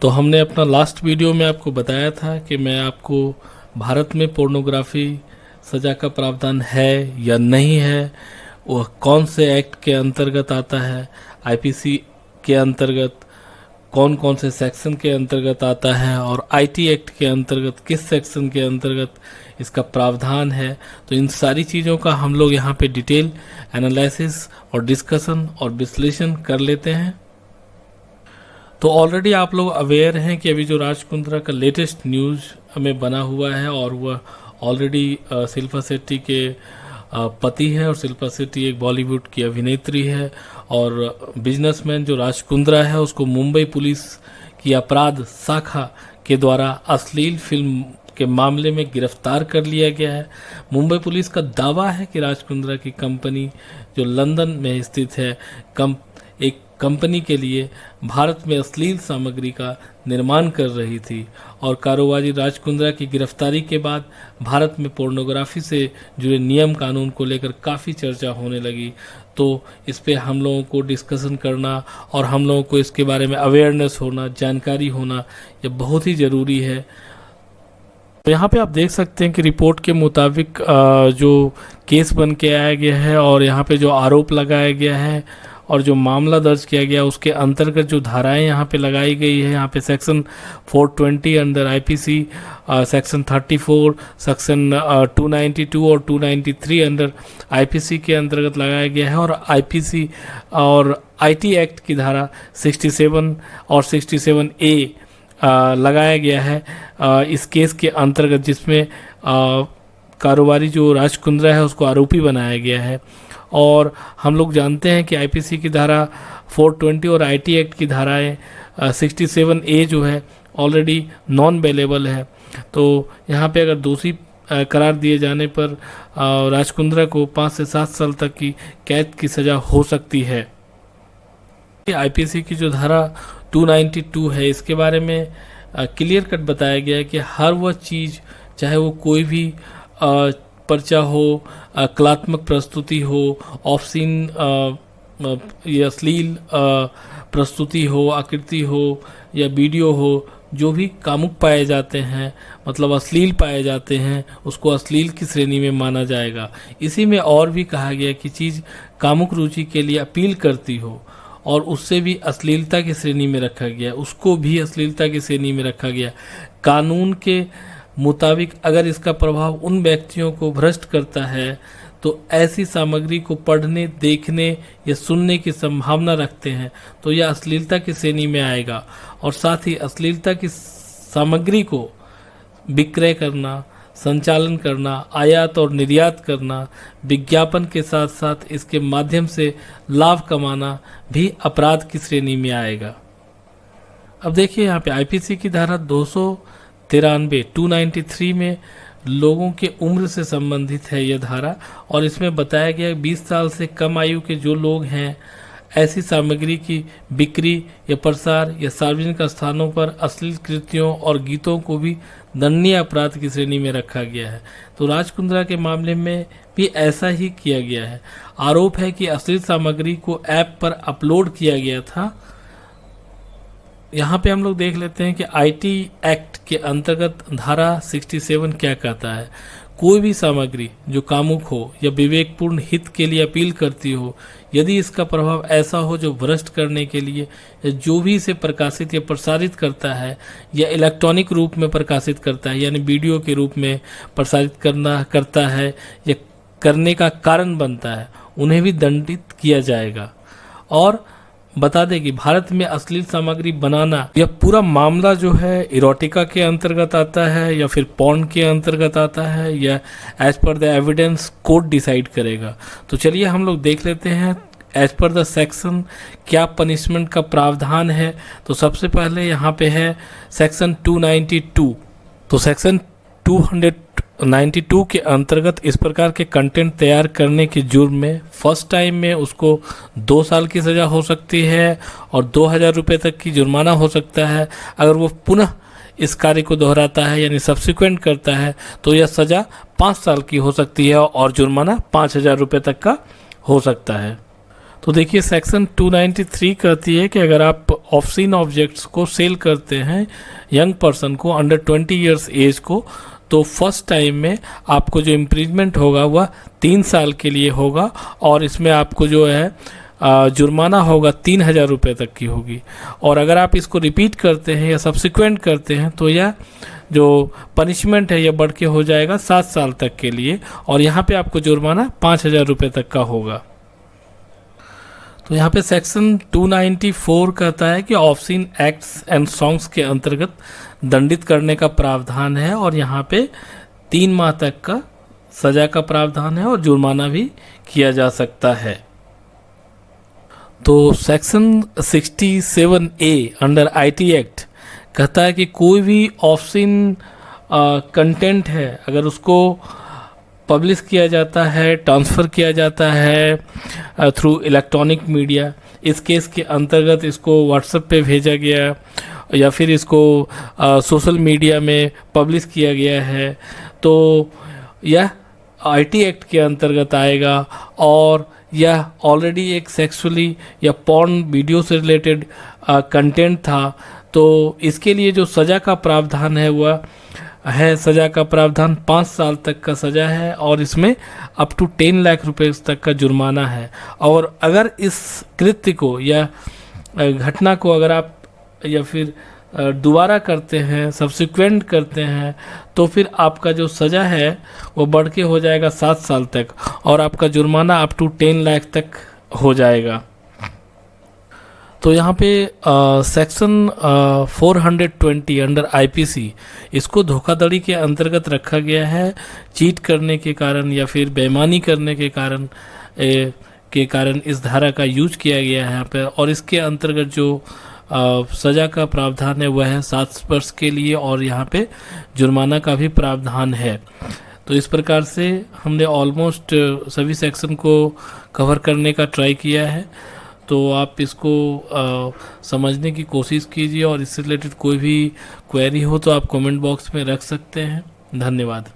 तो हमने अपना लास्ट वीडियो में आपको बताया था कि मैं आपको भारत में पोर्नोग्राफी सज़ा का प्रावधान है या नहीं है, वह कौन से एक्ट के अंतर्गत आता है, आईपीसी के अंतर्गत कौन कौन से सेक्शन के अंतर्गत आता है और आईटी एक्ट के अंतर्गत किस सेक्शन के अंतर्गत इसका प्रावधान है। तो इन सारी चीज़ों का हम लोग यहाँ पे डिटेल एनालिसिस और डिस्कशन और विश्लेषण कर लेते हैं। तो ऑलरेडी आप लोग अवेयर हैं कि अभी जो राज कुंद्रा का लेटेस्ट न्यूज़ हमें बना हुआ है और वह ऑलरेडी शिल्पा शेट्टी के पति है और शिल्पा शेट्टी एक बॉलीवुड की अभिनेत्री है और बिजनेसमैन जो राज कुंद्रा है उसको मुंबई पुलिस की अपराध शाखा के द्वारा अश्लील फिल्म के मामले में गिरफ्तार कर लिया गया है। मुंबई पुलिस का दावा है कि राज कुंद्रा की कंपनी जो लंदन में स्थित है एक कंपनी के लिए भारत में अश्लील सामग्री का निर्माण कर रही थी और कारोबारी राज कुंद्रा की गिरफ्तारी के बाद भारत में पोर्नोग्राफी से जुड़े नियम कानून को लेकर काफ़ी चर्चा होने लगी। तो इस पे हम लोगों को डिस्कशन करना और हम लोगों को इसके बारे में अवेयरनेस होना, जानकारी होना, ये बहुत ही ज़रूरी है। तो यहाँ पे आप देख सकते हैं कि रिपोर्ट के मुताबिक जो केस बन के आया गया है और यहाँ पे जो आरोप लगाया गया है और जो मामला दर्ज किया गया उसके अंतर्गत जो धाराएं यहाँ पे लगाई गई है, यहाँ पे section 420 under IPC, section 34, section 292 और 293 अंडर आईपीसी के अंतर्गत लगाया गया है और आईपीसी और आईटी एक्ट की धारा 67 और 67A लगाया गया है इस केस के अंतर्गत, जिसमें कारोबारी जो राज कुंद्रा है उसको आरोपी बनाया गया है। और हम लोग जानते हैं कि आईपीसी की धारा 420 और आईटी एक्ट की धाराएं 67A जो है ऑलरेडी नॉन बेलेबल है। तो यहाँ पे अगर दोषी करार दिए जाने पर राज कुंद्रा को 5 से 7 साल तक की कैद की सज़ा हो सकती है। आईपीसी की जो धारा 292 है इसके बारे में क्लियर कट बताया गया है कि हर वह चीज़, चाहे वो कोई भी पर्चा हो, कलात्मक प्रस्तुति हो, ऑफ सीन या अश्लील प्रस्तुति हो, आकृति हो या वीडियो हो, जो भी कामुक पाए जाते हैं, मतलब अश्लील पाए जाते हैं, उसको अश्लील की श्रेणी में माना जाएगा। इसी में और भी कहा गया कि चीज़ कामुक रुचि के लिए अपील करती हो और उससे भी अश्लीलता की श्रेणी में रखा गया, उसको भी अश्लीलता की श्रेणी में रखा गया। कानून के मुताबिक अगर इसका प्रभाव उन व्यक्तियों को भ्रष्ट करता है तो ऐसी सामग्री को पढ़ने, देखने या सुनने की संभावना रखते हैं तो यह अश्लीलता की श्रेणी में आएगा। और साथ ही अश्लीलता की सामग्री को विक्रय करना, संचालन करना, आयात और निर्यात करना, विज्ञापन के साथ साथ इसके माध्यम से लाभ कमाना भी अपराध की श्रेणी में आएगा। अब देखिए यहाँ पे आईपीसी की धारा 293 में लोगों के उम्र से संबंधित है यह धारा और इसमें बताया गया 20 साल से कम आयु के जो लोग हैं ऐसी सामग्री की बिक्री या प्रसार या सार्वजनिक स्थानों पर अश्लील कृतियों और गीतों को भी दंडनीय अपराध की श्रेणी में रखा गया है। तो राज कुंद्रा के मामले में भी ऐसा ही किया गया है। आरोप है कि अश्लील सामग्री को ऐप पर अपलोड किया गया था। यहाँ पे हम लोग देख लेते हैं कि आईटी एक्ट के अंतर्गत धारा 67 क्या कहता है। कोई भी सामग्री जो कामुक हो या विवेकपूर्ण हित के लिए अपील करती हो, यदि इसका प्रभाव ऐसा हो जो भ्रष्ट करने के लिए या जो भी इसे प्रकाशित या प्रसारित करता है या इलेक्ट्रॉनिक रूप में प्रकाशित करता है, यानी वीडियो के रूप में प्रसारित करता है या करने का कारण बनता है, उन्हें भी दंडित किया जाएगा। और बता दें कि भारत में अश्लील सामग्री बनाना यह पूरा मामला जो है इरोटिका के अंतर्गत आता है या फिर पॉर्न के अंतर्गत आता है या as per the evidence court decide करेगा। तो चलिए हम लोग देख लेते हैं एज पर द सेक्शन क्या पनिशमेंट का प्रावधान है। तो सबसे पहले यहाँ पे है सेक्शन 292। तो सेक्शन 292 के अंतर्गत इस प्रकार के कंटेंट तैयार करने के जुर्म में फर्स्ट टाइम में उसको 2 साल की सज़ा हो सकती है और 2000 रुपये तक की जुर्माना हो सकता है। अगर वो पुनः इस कार्य को दोहराता है यानी सब्सिक्वेंट करता है तो यह सज़ा 5 साल की हो सकती है और जुर्माना 5000 रुपये तक का हो सकता है। तो देखिए सेक्शन 293 कहती है कि अगर आप ऑब्सीन ऑब्जेक्ट्स को सेल करते हैं यंग पर्सन को, अंडर 20 इयर्स एज को, तो फर्स्ट टाइम में आपको जो इम्प्रिजमेंट होगा वह 3 साल के लिए होगा और इसमें आपको जो है जुर्माना होगा 3,000 रुपये तक की होगी। और अगर आप इसको रिपीट करते हैं या सब्सिक्वेंट करते हैं तो यह जो पनिशमेंट है यह बढ़ के हो जाएगा 7 साल तक के लिए और यहाँ पे आपको जुर्माना 5,000 रुपये तक का होगा। तो यहाँ पे सेक्शन 294 कहता है कि ऑब्सीन एक्ट्स एंड सॉन्ग्स के अंतर्गत दंडित करने का प्रावधान है और यहाँ पे 3 माह तक का सजा का प्रावधान है और जुर्माना भी किया जा सकता है। तो section 67A under IT act कहता है कि कोई भी ऑब्सीन कंटेंट है अगर उसको पब्लिश किया जाता है, ट्रांसफ़र किया जाता है थ्रू इलेक्ट्रॉनिक मीडिया, इस केस के अंतर्गत इसको व्हाट्सएप पे भेजा गया या फिर इसको सोशल मीडिया में पब्लिश किया गया है तो यह आईटी एक्ट के अंतर्गत आएगा और यह ऑलरेडी एक सेक्सुअली या पॉर्न वीडियो से रिलेटेड कंटेंट था तो इसके लिए जो सज़ा का प्रावधान है वह है, सज़ा का प्रावधान 5 साल तक का सज़ा है और इसमें अप टू 10 लाख रुपए तक का जुर्माना है। और अगर इस कृत्य को या घटना को अगर आप या फिर दोबारा करते हैं, सब्सिक्वेंट करते हैं तो फिर आपका जो सज़ा है वो बढ़ के हो जाएगा 7 साल तक और आपका जुर्माना अप टू 10 लाख तक हो जाएगा। तो यहाँ पे सेक्शन 420 अंडर आईपीसी इसको धोखाधड़ी के अंतर्गत रखा गया है। चीट करने के कारण या फिर बेईमानी करने के कारण इस धारा का यूज किया गया है यहाँ पे और इसके अंतर्गत जो सज़ा का प्रावधान है वह है 7 वर्ष के लिए और यहाँ पे जुर्माना का भी प्रावधान है। तो इस प्रकार से हमने ऑलमोस्ट सभी सेक्शन को कवर करने का ट्राई किया है। तो आप इसको समझने की कोशिश कीजिए और इससे रिलेटेड कोई भी क्वेरी हो तो आप कमेंट बॉक्स में रख सकते हैं। धन्यवाद।